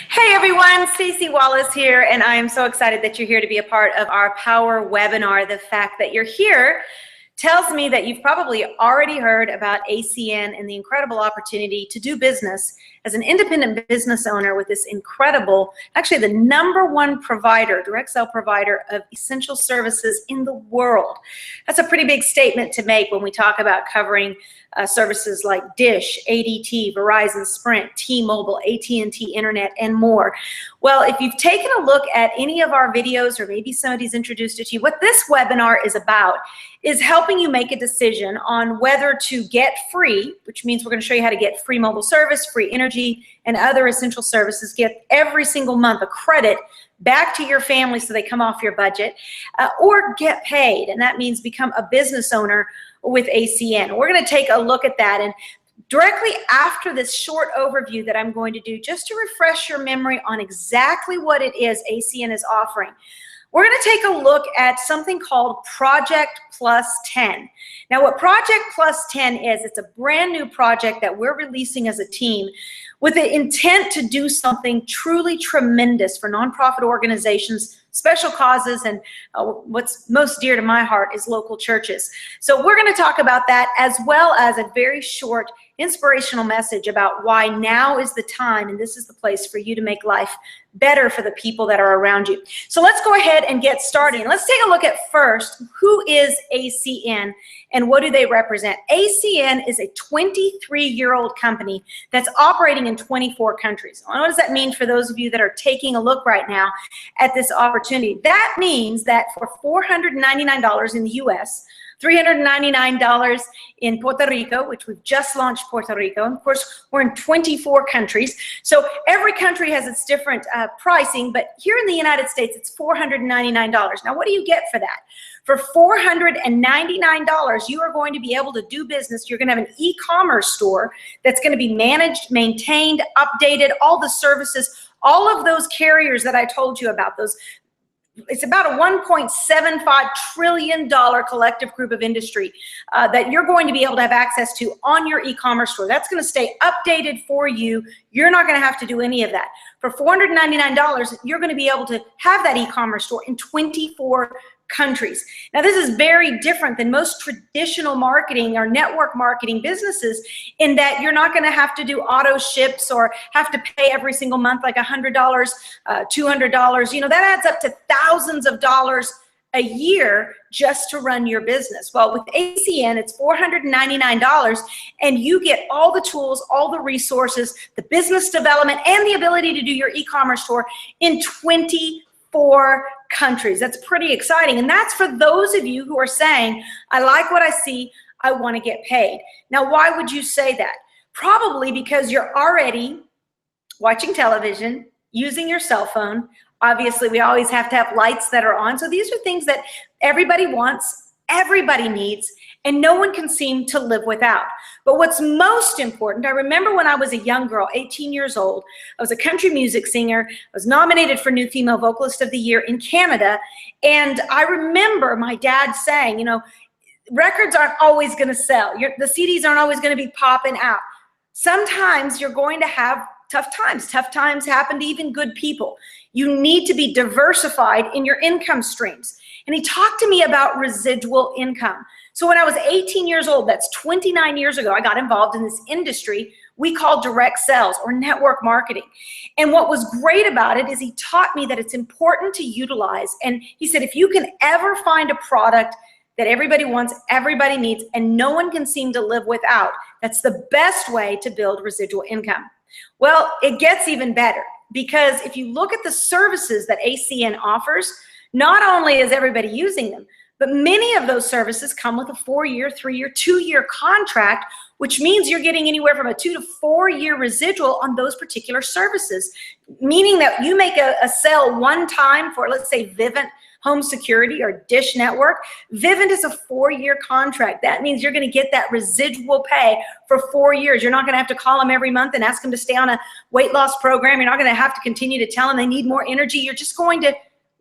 Hey everyone, Staci Wallace here, and I am so excited that you're here to be a part of our Power webinar. The fact that you're here tells me that you've probably already heard about ACN and the incredible opportunity to do business as an independent business owner with this incredible, actually the #1 provider, direct sale provider of essential services in the world. That's a pretty big statement to make when we talk about covering services like Dish, ADT, Verizon, Sprint, T-Mobile, AT&T Internet, and more. Well, if you've taken a look at any of our videos, or maybe somebody's introduced it to you, what this webinar is about is helping you make a decision on whether to get free, which means we're going to show you how to get free mobile service, free energy, and other essential services, get every single month a credit back to your family so they come off your budget, or get paid, and that means become a business owner with ACN. We're going to take a look at that, and directly after this short overview that I'm going to do, just to refresh your memory on exactly what it is ACN is offering, we're going to take a look at something called Project Plus 10. Now, what Project Plus 10 is, it's a brand new project that we're releasing as a team with the intent to do something truly tremendous for nonprofit organizations, special causes, and what's most dear to my heart is local churches. So we're going to talk about that, as well as a very short inspirational message about why now is the time and this is the place for you to make life better for the people that are around you. So let's go ahead and get started. Let's take a look at first, who is ACN and what do they represent? ACN is a 23-year-old company that's operating in 24 countries. What does that mean for those of you that are taking a look right now at this opportunity? That means that for $499 in the US, $399 in Puerto Rico, which we've just launched Puerto Rico. And of course, we're in 24 countries. So every country has its different pricing, but here in the United States, it's $499. Now, what do you get for that? For $499, you are going to be able to do business. You're going to have an e-commerce store that's going to be managed, maintained, updated, all the services, all of those carriers that I told you about, those. It's about a $1.75 trillion collective group of industry that you're going to be able to have access to on your e-commerce store. That's going to stay updated for you. You're not going to have to do any of that. For $499, you're going to be able to have that e-commerce store in 24 countries. Now, this is very different than most traditional marketing or network marketing businesses, in that you're not going to have to do auto ships or have to pay every single month like $100, $200. You know, that adds up to thousands of dollars a year just to run your business. Well, with ACN, it's $499, and you get all the tools, all the resources, the business development, and the ability to do your e-commerce store in 24 countries. That's pretty exciting. And that's for those of you who are saying, I like what I see, I want to get paid. Now, why would you say that? Probably because you're already watching television, using your cell phone. Obviously, we always have to have lights that are on. So these are things that everybody wants, everybody needs, and no one can seem to live without. But what's most important, I remember when I was a young girl, 18 years old, I was a country music singer. I was nominated for New Female Vocalist of the Year in Canada. And I remember my dad saying, you know, records aren't always going to sell. The CDs aren't always going to be popping out. Sometimes you're going to have tough times. Tough times happen to even good people. You need to be diversified in your income streams. And he talked to me about residual income. So when I was 18 years old, that's 29 years ago, I got involved in this industry we call direct sales or network marketing. And what was great about it is he taught me that it's important to utilize. And he said, if you can ever find a product that everybody wants, everybody needs, and no one can seem to live without, that's the best way to build residual income. Well, it gets even better, because if you look at the services that ACN offers, not only is everybody using them, but many of those services come with a 4-year, 3-year, 2-year contract, which means you're getting anywhere from a 2 to 4 year residual on those particular services, meaning that you make a sale one time for, let's say, Vivint Home Security or Dish Network. Vivint is a 4-year contract. That means you're going to get that residual pay for 4 years. You're not going to have to call them every month and ask them to stay on a weight loss program. You're not going to have to continue to tell them they need more energy. You're just going to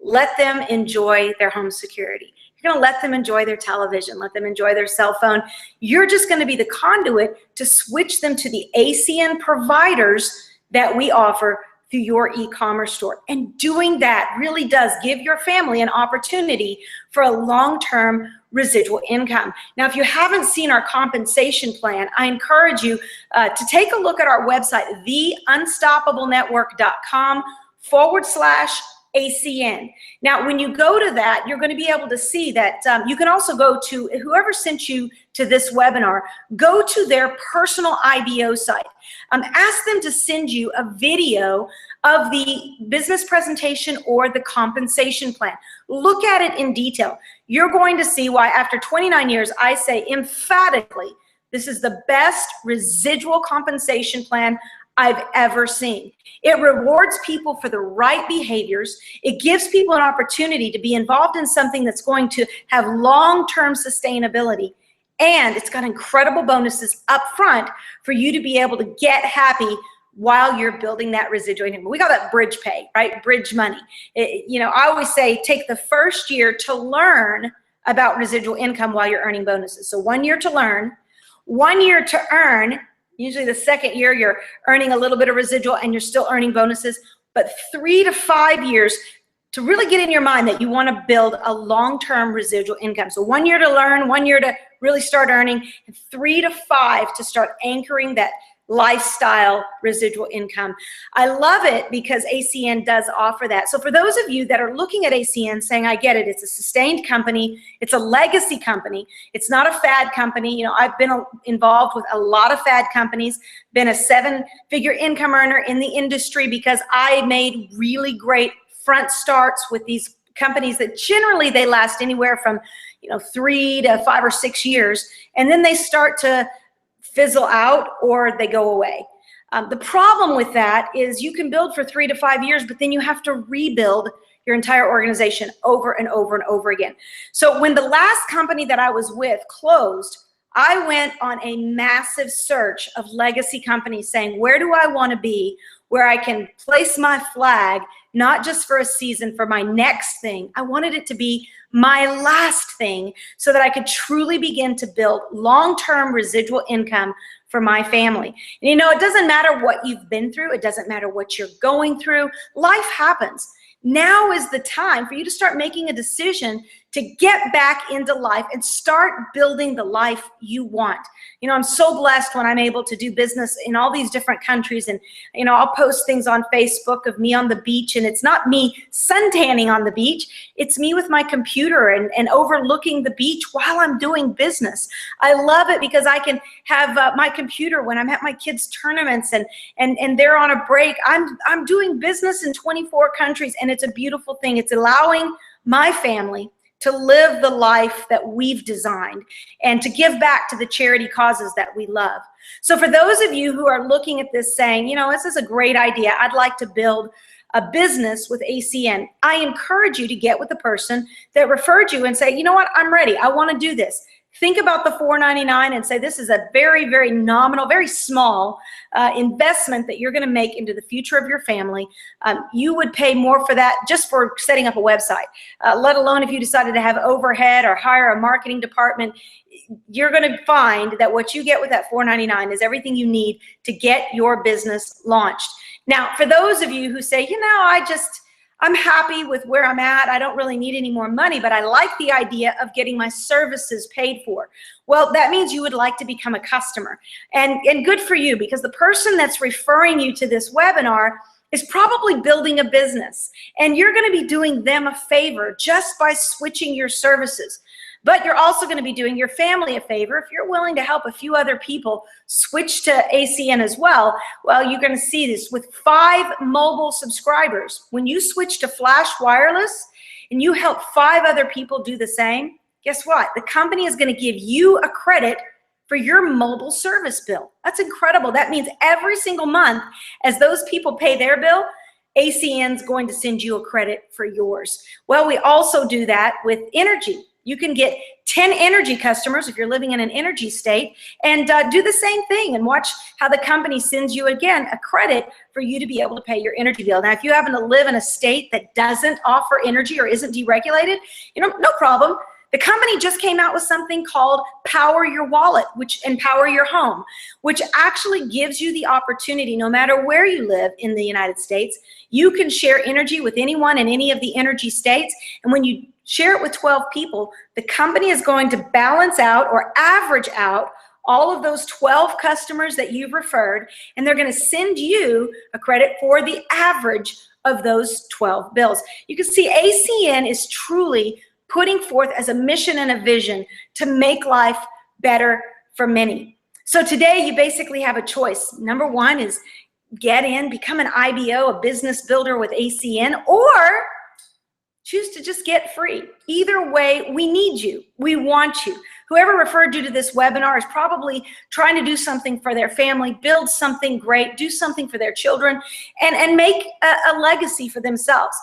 let them enjoy their home security. You're going to let them enjoy their television, let them enjoy their cell phone. You're just going to be the conduit to switch them to the ACN providers that we offer through your e-commerce store. And doing that really does give your family an opportunity for a long-term residual income. Now, if you haven't seen our compensation plan, I encourage you to take a look at our website, theunstoppablenetwork.com/ACN. Now, when you go to that, you're going to be able to see that you can also go to whoever sent you to this webinar, go to their personal IBO site. Ask them to send you a video of the business presentation or the compensation plan. Look at it in detail. You're going to see why after 29 years, I say emphatically, this is the best residual compensation plan I've ever seen. It rewards people for the right behaviors. It gives people an opportunity to be involved in something that's going to have long-term sustainability. And it's got incredible bonuses up front for you to be able to get happy while you're building that residual income. We call that bridge pay, right? Bridge money. I always say take the first year to learn about residual income while you're earning bonuses. So 1 year to learn, 1 year to earn. Usually the second year you're earning a little bit of residual and you're still earning bonuses, but 3 to 5 years to really get in your mind that you want to build a long-term residual income. So 1 year to learn, 1 year to really start earning, and 3 to 5 to start anchoring that lifestyle residual income. I love it because ACN does offer that. So for those of you that are looking at ACN saying, I get it, it's a sustained company, it's a legacy company, it's not a fad company. I've been involved with a lot of fad companies, been a 7-figure income earner in the industry because I made really great front starts with these companies that generally they last anywhere from 3 to 5 or 6 years, and then they start to fizzle out or they go away. The problem with that is you can build for 3 to 5 years, but then you have to rebuild your entire organization over and over and over again. So when the last company that I was with closed, I went on a massive search of legacy companies saying, where do I want to be where I can place my flag, not just for a season, for my next thing. I wanted it to be my last thing so that I could truly begin to build long-term residual income for my family. And it doesn't matter what you've been through. It doesn't matter what you're going through. Life happens. Now is the time for you to start making a decision to get back into life and start building the life you want. I'm so blessed when I'm able to do business in all these different countries, and I'll post things on Facebook of me on the beach, and it's not me suntanning on the beach, it's me with my computer and overlooking the beach while I'm doing business. I love it because I can have my computer when I'm at my kids' tournaments and they're on a break. I'm doing business in 24 countries, and it's a beautiful thing. It's allowing my family to live the life that we've designed and to give back to the charity causes that we love. So for those of you who are looking at this saying, this is a great idea, I'd like to build a business with ACN, I encourage you to get with the person that referred you and say, you know what, I'm ready, I want to do this. Think about the $4.99 and say, this is a very, very nominal, very small investment that you're going to make into the future of your family. You would pay more for that just for setting up a website, let alone if you decided to have overhead or hire a marketing department. You're going to find that what you get with that $4.99 is everything you need to get your business launched. Now, for those of you who say, I'm happy with where I'm at, I don't really need any more money, but I like the idea of getting my services paid for. Well, that means you would like to become a customer. And good for you, because the person that's referring you to this webinar is probably building a business. And you're going to be doing them a favor just by switching your services. But you're also going to be doing your family a favor if you're willing to help a few other people switch to ACN as well. Well, you're going to see this with 5 mobile subscribers. When you switch to Flash Wireless and you help 5 other people do the same, guess what? The company is going to give you a credit for your mobile service bill. That's incredible. That means every single month as those people pay their bill, ACN's going to send you a credit for yours. Well, we also do that with energy. You can get 10 energy customers if you're living in an energy state and do the same thing and watch how the company sends you, again, a credit for you to be able to pay your energy bill. Now, if you happen to live in a state that doesn't offer energy or isn't deregulated, no problem. The company just came out with something called Power Your Wallet, and Power Your Home, which actually gives you the opportunity, no matter where you live in the United States, you can share energy with anyone in any of the energy states. And when you share it with 12 people, the company is going to balance out or average out all of those 12 customers that you've referred, and they're going to send you a credit for the average of those 12 bills. You can see ACN is truly putting forth as a mission and a vision to make life better for many. So today you basically have a choice. Number one is get in, become an IBO, a business builder with ACN, or choose to just get free. Either way, we need you. We want you. Whoever referred you to this webinar is probably trying to do something for their family, build something great, do something for their children, and make a legacy for themselves.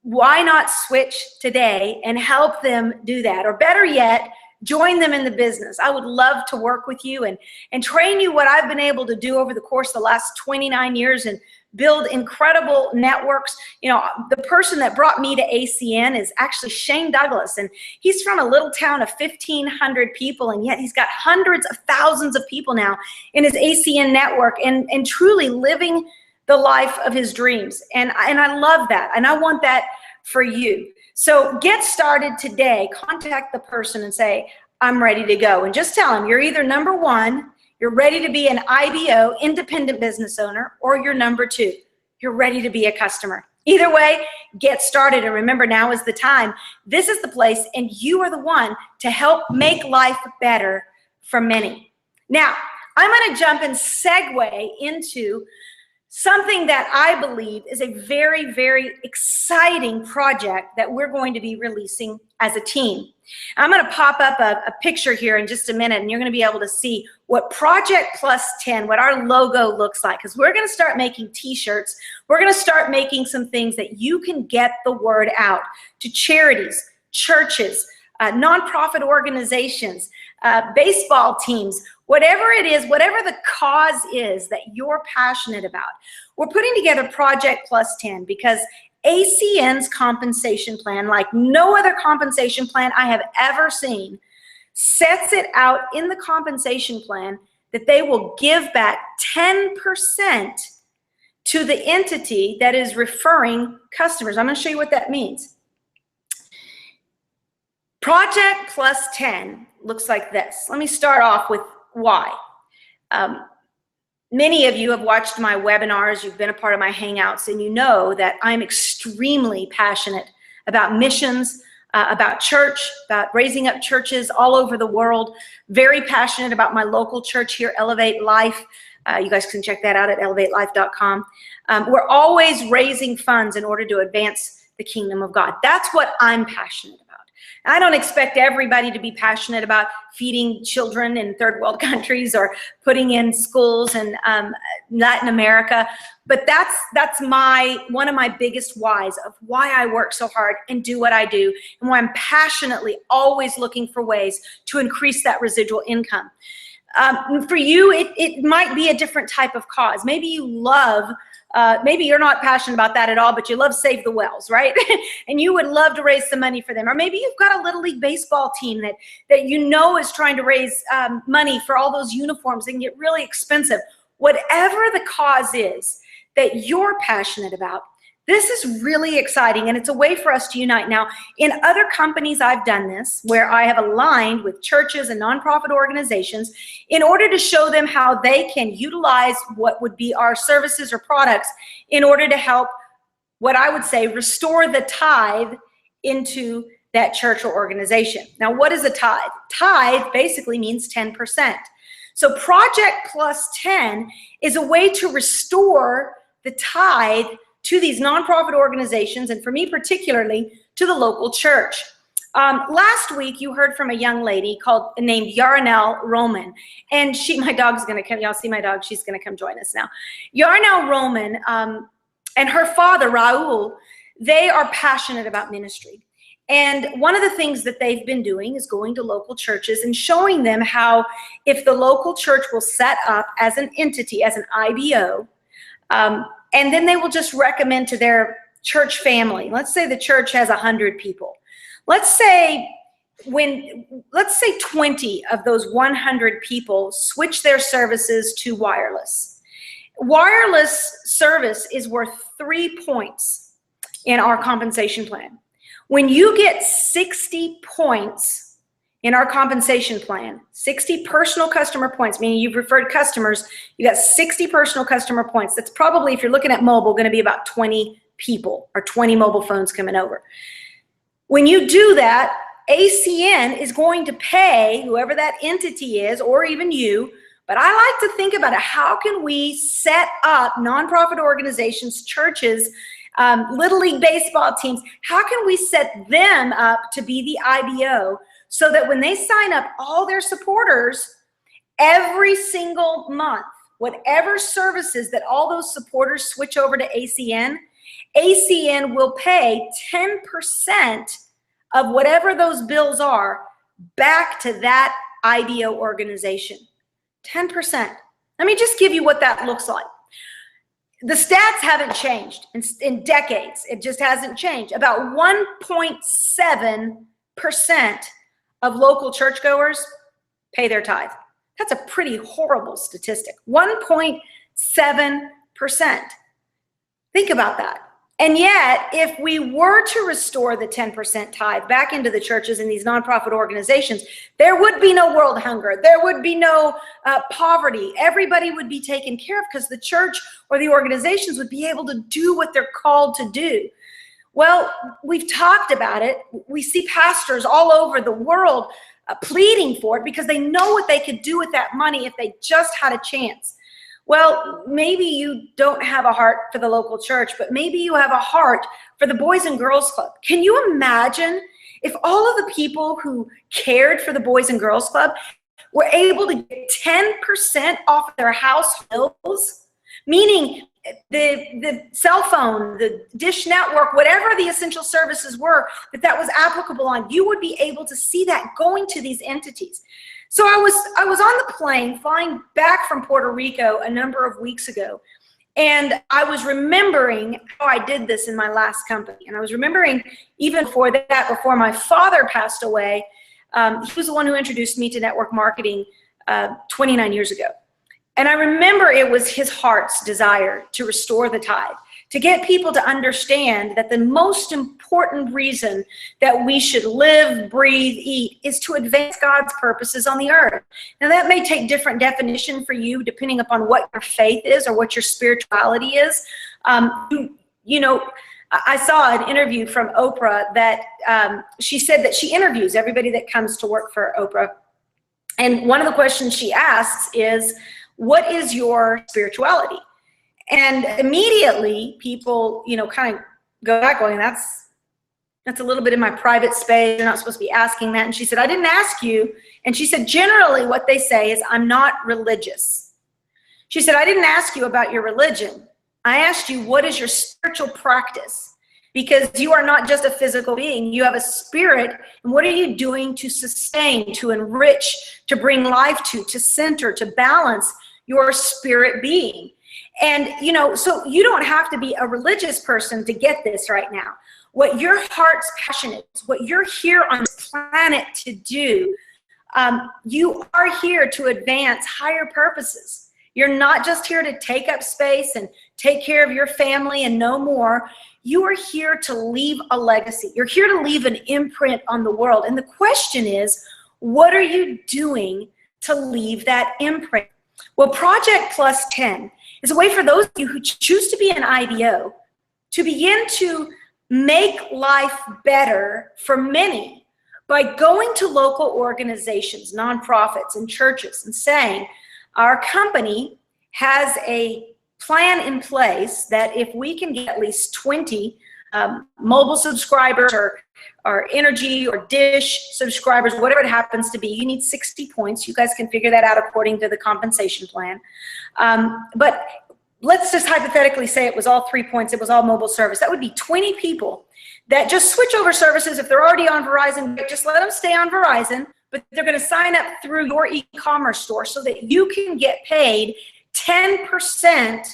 Why not switch today and help them do that? Or better yet, join them in the business. I would love to work with you and train you what I've been able to do over the course of the last 29 years and build incredible networks. You know, the person that brought me to ACN is actually Shane Douglas, and he's from a little town of 1,500 people, and yet he's got hundreds of thousands of people now in his ACN network and truly living the life of his dreams. And I love that, and I want that for you. So get started today. Contact the person and say, I'm ready to go. And just tell them you're either number one, you're ready to be an IBO, independent business owner, or you're number two, you're ready to be a customer. Either way, get started. And remember, now is the time. This is the place, and you are the one to help make life better for many. Now, I'm going to jump and segue into something that I believe is a very, very exciting project that we're going to be releasing as a team. I'm going to pop up a picture here in just a minute, and you're going to be able to see what Project Plus 10, what our logo looks like, because we're going to start making t-shirts. We're going to start making some things that you can get the word out to charities, churches, nonprofit organizations, baseball teams, whatever it is, whatever the cause is that you're passionate about. We're putting together Project Plus 10 because ACN's compensation plan, like no other compensation plan I have ever seen, sets it out in the compensation plan that they will give back 10% to the entity that is referring customers. I'm going to show you what that means. Project Plus 10 looks like this. Let me start off with why. Many of you have watched my webinars, you've been a part of my Hangouts, and you know that I'm extremely passionate about missions, about church, about raising up churches all over the world. Very passionate about my local church here, Elevate Life. You guys can check that out at elevatelife.com. We're always raising funds in order to advance the kingdom of God. That's what I'm passionate about. I don't expect everybody to be passionate about feeding children in third world countries or putting in schools in Latin America, but that's one of my biggest whys of why I work so hard and do what I do, and why I'm passionately always looking for ways to increase that residual income. For you, it might be a different type of cause. Maybe you love maybe you're not passionate about that at all, but you love Save the Wells, right? And you would love to raise some money for them. Or maybe you've got a Little League baseball team that you know is trying to raise money for all those uniforms and get really expensive. Whatever the cause is that you're passionate about, this is really exciting, and it's a way for us to unite. Now, in other companies, I've done this, where I have aligned with churches and nonprofit organizations in order to show them how they can utilize what would be our services or products in order to help, what I would say, restore the tithe into that church or organization. Now, what is a tithe? Tithe basically means 10%. So Project Plus 10 is a way to restore the tithe to these nonprofit organizations, and for me particularly, to the local church. Last week, you heard from a young lady named Yarnell Roman, and my dog's gonna come, y'all see my dog, she's gonna come join us now. Yarnell Roman and her father, Raul, they are passionate about ministry. And one of the things that they've been doing is going to local churches and showing them how if the local church will set up as an entity, as an IBO, and then they will just recommend to their church family. Let's say the church has 100 people. Let's say when, let's say 20 of those 100 people switch their services to wireless. Wireless service is worth 3 points in our compensation plan. When you get 60 points in our compensation plan, 60 personal customer points, meaning you've referred customers, you got 60 personal customer points. That's probably, if you're looking at mobile, going to be about 20 people or 20 mobile phones coming over. When you do that, ACN is going to pay whoever that entity is, or even you, but I like to think about it. How can we set up nonprofit organizations, churches, Little League baseball teams? How can we set them up to be the IBO so that when they sign up all their supporters every single month, whatever services that all those supporters switch over to ACN, ACN will pay 10% of whatever those bills are back to that IBO organization. 10%. Let me just give you what that looks like. The stats haven't changed in decades. It just hasn't changed. About 1.7% of local churchgoers pay their tithe. That's a pretty horrible statistic. 1.7%. Think about that. And yet, if we were to restore the 10% tithe back into the churches and these nonprofit organizations, there would be no world hunger. There would be no poverty. Everybody would be taken care of because the church or the organizations would be able to do what they're called to do. Well, we've talked about it. We see pastors all over the world pleading for it because they know what they could do with that money if they just had a chance. Well, maybe you don't have a heart for the local church, but maybe you have a heart for the Boys and Girls Club. Can you imagine if all of the people who cared for the Boys and Girls Club were able to get 10% off of their house bills, meaning the cell phone, the dish network, whatever the essential services were that was applicable on, you would be able to see that going to these entities. So I was on the plane flying back from Puerto Rico a number of weeks ago, and I was remembering how I did this in my last company. And I was remembering even before that, before my father passed away, he was the one who introduced me to network marketing 29 years ago. And I remember it was his heart's desire to restore the tithe, to get people to understand that the most important reason that we should live, breathe, eat is to advance God's purposes on the earth. Now that may take different definition for you depending upon what your faith is or what your spirituality is. You know, I saw an interview from Oprah that she said that she interviews everybody that comes to work for Oprah. And one of the questions she asks is, what is your spirituality? And immediately people, you know, kind of go back going, that's a little bit in my private space. You're not supposed to be asking that. And she said, I didn't ask you. And she said, generally what they say is, I'm not religious. She said, I didn't ask you about your religion. I asked you, what is your spiritual practice? Because you are not just a physical being. You have a spirit. And what are you doing to sustain, to enrich, to bring life to center, to balance your spirit being? And, you know, so you don't have to be a religious person to get this right now. What your heart's passion is, what you're here on this planet to do, you are here to advance higher purposes. You're not just here to take up space and take care of your family and no more. You are here to leave a legacy. You're here to leave an imprint on the world. And the question is, what are you doing to leave that imprint? Well, Project Plus 10 is a way for those of you who choose to be an IBO to begin to make life better for many by going to local organizations, nonprofits, and churches and saying, our company has a plan in place that if we can get at least 20 mobile subscribers or energy or dish subscribers, whatever it happens to be, you need 60 points. You guys can figure that out according to the compensation plan. But let's just hypothetically say it was all 3 points, it was all mobile service. That would be 20 people that just switch over services. If they're already on Verizon, just let them stay on Verizon, but they're going to sign up through your e-commerce store so that you can get paid 10%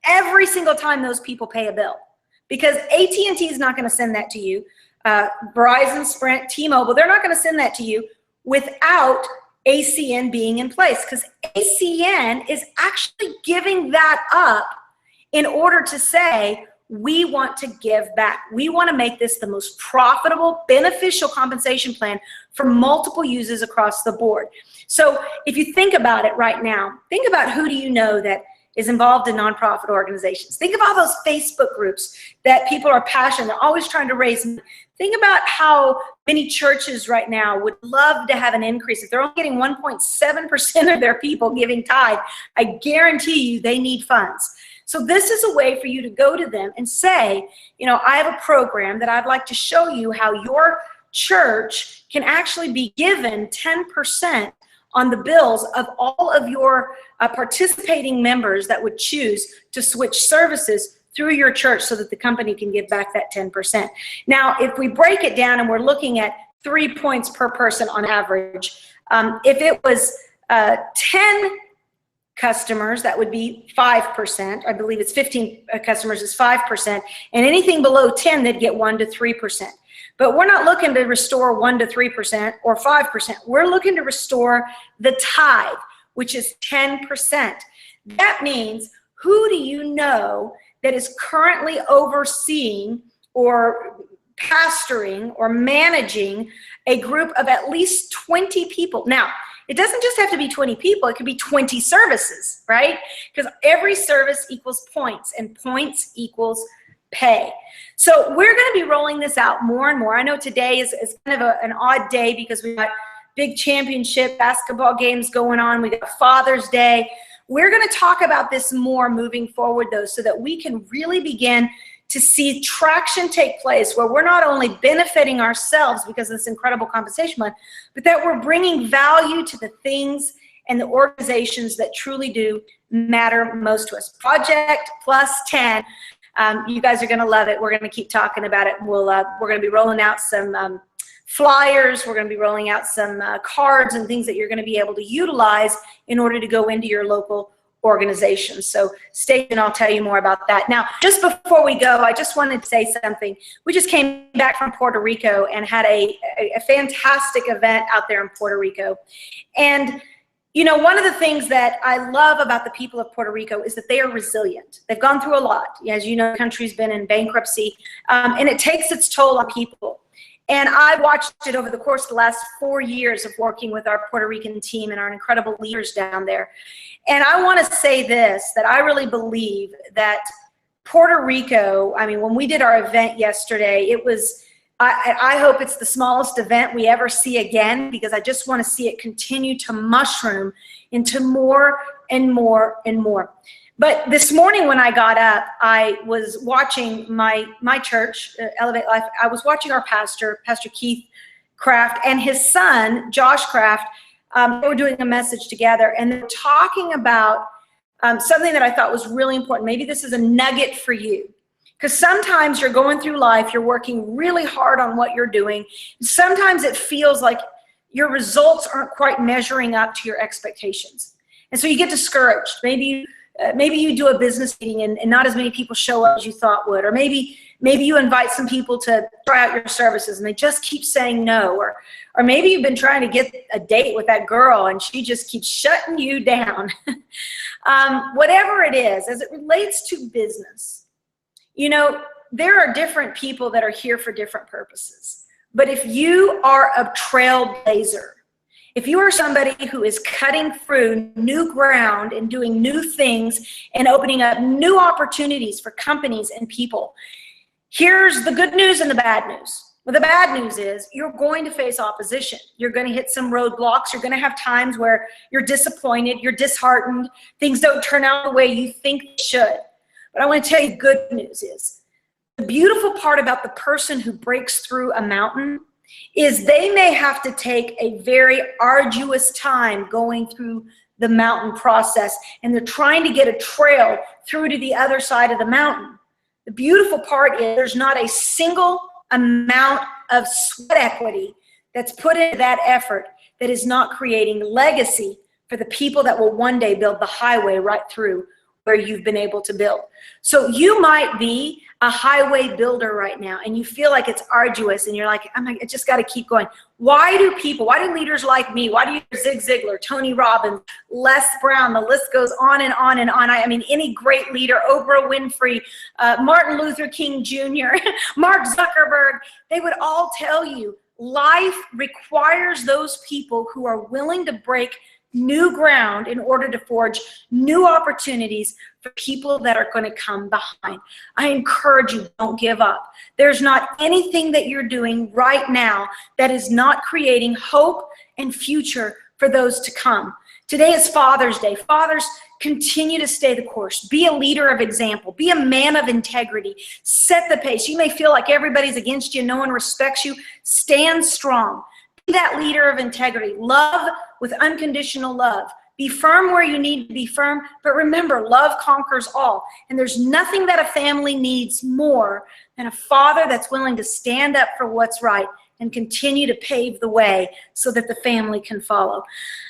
every single time those people pay a bill. Because AT&T is not going to send that to you. Verizon, Sprint, T-Mobile, they're not going to send that to you without ACN being in place, because ACN is actually giving that up in order to say, we want to give back. We want to make this the most profitable, beneficial compensation plan for multiple users across the board. So if you think about it right now, think about who do you know that is involved in nonprofit organizations. Think of all those Facebook groups that people are passionate, they're always trying to raise money. Think about how many churches right now would love to have an increase. If they're only getting 1.7% of their people giving tithe, I guarantee you they need funds. So this is a way for you to go to them and say, you know, I have a program that I'd like to show you how your church can actually be given 10% on the bills of all of your participating members that would choose to switch services through your church so that the company can give back that 10%. Now, if we break it down and we're looking at 3 points per person on average, if it was 10 customers, that would be 5%. I believe it's 15 customers is 5%. And anything below 10, they'd get 1 to 3%. But we're not looking to restore 1 to 3% or 5%. We're looking to restore the tithe, which is 10%. That means, who do you know that is currently overseeing or pastoring or managing a group of at least 20 people? Now, it doesn't just have to be 20 people, it could be 20 services, right? Because every service equals points, and points equals pay. So we're going to be rolling this out more and more. I know today is kind of an odd day because we've got big championship basketball games going on. We got Father's Day. We're going to talk about this more moving forward, though, so that we can really begin to see traction take place where we're not only benefiting ourselves because of this incredible compensation plan, but that we're bringing value to the things and the organizations that truly do matter most to us. Project Plus 10. You guys are going to love it. We're going to keep talking about it. We're going to be rolling out some flyers. We're going to be rolling out some cards and things that you're going to be able to utilize in order to go into your local organizations. So stay tuned, I'll tell you more about that. Now, just before we go, I just wanted to say something. We just came back from Puerto Rico and had a fantastic event out there in Puerto Rico. And you know, one of the things that I love about the people of Puerto Rico is that they are resilient. They've gone through a lot. As you know, the country's been in bankruptcy, and it takes its toll on people. And I watched it over the course of the last 4 years of working with our Puerto Rican team and our incredible leaders down there. And I want to say this, that I really believe that Puerto Rico, I mean, when we did our event yesterday, it was, I hope it's the smallest event we ever see again, because I just want to see it continue to mushroom into more and more and more. But this morning when I got up, I was watching my church, Elevate Life. I was watching our pastor, Pastor Keith Kraft, and his son, Josh Kraft. They were doing a message together, and they were talking about something that I thought was really important. Maybe this is a nugget for you. Because sometimes you're going through life, you're working really hard on what you're doing. Sometimes it feels like your results aren't quite measuring up to your expectations. And so you get discouraged. Maybe you do a business meeting and not as many people show up as you thought would. Or maybe you invite some people to try out your services and they just keep saying no. Or maybe you've been trying to get a date with that girl and she just keeps shutting you down. Whatever it is, as it relates to business, you know, there are different people that are here for different purposes. But if you are a trailblazer, if you are somebody who is cutting through new ground and doing new things and opening up new opportunities for companies and people, here's the good news and the bad news. Well, the bad news is you're going to face opposition. You're going to hit some roadblocks. You're going to have times where you're disappointed, you're disheartened, things don't turn out the way you think they should. But I want to tell you, good news is the beautiful part about the person who breaks through a mountain is they may have to take a very arduous time going through the mountain process, and they're trying to get a trail through to the other side of the mountain. The beautiful part is there's not a single amount of sweat equity that's put into that effort that is not creating legacy for the people that will one day build the highway right through where you've been able to build. So you might be a highway builder right now and you feel like it's arduous and you're like, I just got to keep going. Why do leaders like me, why do you, Zig Ziglar, Tony Robbins, Les Brown, the list goes on and on and on. I mean, any great leader, Oprah Winfrey, Martin Luther King Jr., Mark Zuckerberg, they would all tell you life requires those people who are willing to break new ground in order to forge new opportunities for people that are going to come behind. I encourage you, don't give up. There's not anything that you're doing right now that is not creating hope and future for those to come. Today is Father's Day. Fathers, continue to stay the course. Be a leader of example. Be a man of integrity. Set the pace. You may feel like everybody's against you, no one respects you. Stand strong. Be that leader of integrity. Love with unconditional love. Be firm where you need to be firm, but remember, love conquers all. And there's nothing that a family needs more than a father that's willing to stand up for what's right and continue to pave the way so that the family can follow.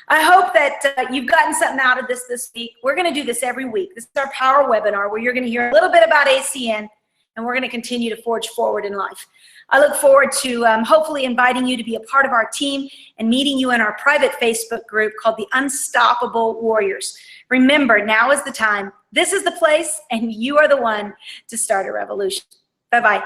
I hope that you've gotten something out of this week. We're going to do this every week. This is our power webinar where you're going to hear a little bit about ACN, and we're going to continue to forge forward in life. I look forward to hopefully inviting you to be a part of our team and meeting you in our private Facebook group called the Unstoppable Warriors. Remember, now is the time. This is the place, and you are the one to start a revolution. Bye-bye.